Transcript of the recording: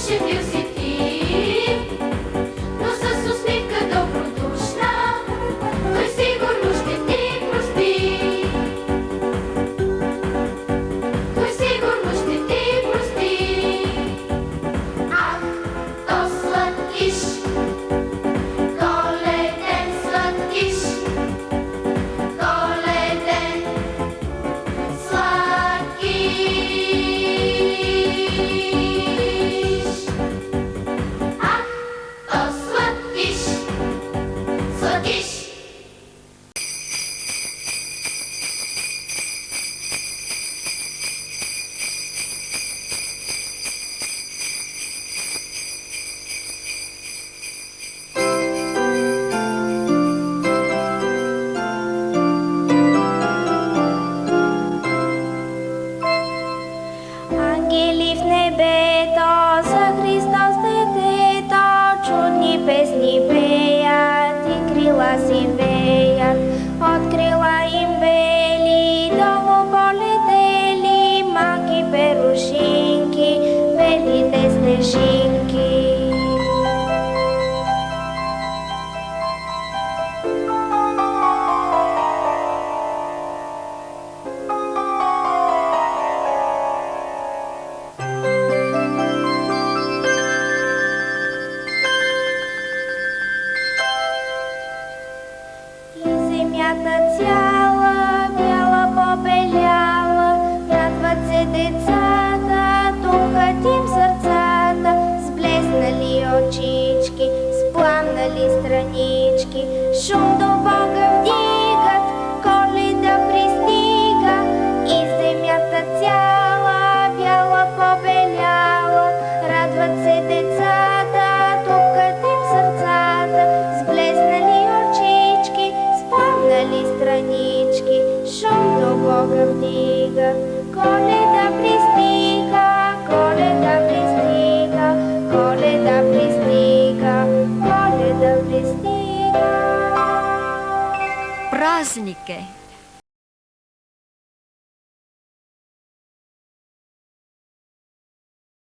беше бил си ти, но с усмивка добродушна, той сигурно ще ти прости. Той сигурно ще ти прости. Ах, то сладкиш, коледен сладкиш, коледен сладкиш. Ах, то сладкиш, сладкиш. Ангели в небето, за Христос детето, чудни песни пеят и крила си веят. От крила им бели, долу полетели, малки перушинки, белите снежинки. И земята цяла, бяла побеляла, радват се децата, тухат им сърцата, с блеснали очички, с пламнали странички, шум до Бога вдигат, Коледа пристига. И земята цяла, бяла побеляла, радват се децата, тухат им сърцата, с блеснали очички, с пламнали странички, шум до Бога вдига. Коледа пристига, Коледа пристига, Коледа пристига, Коледа пристига. Празник е!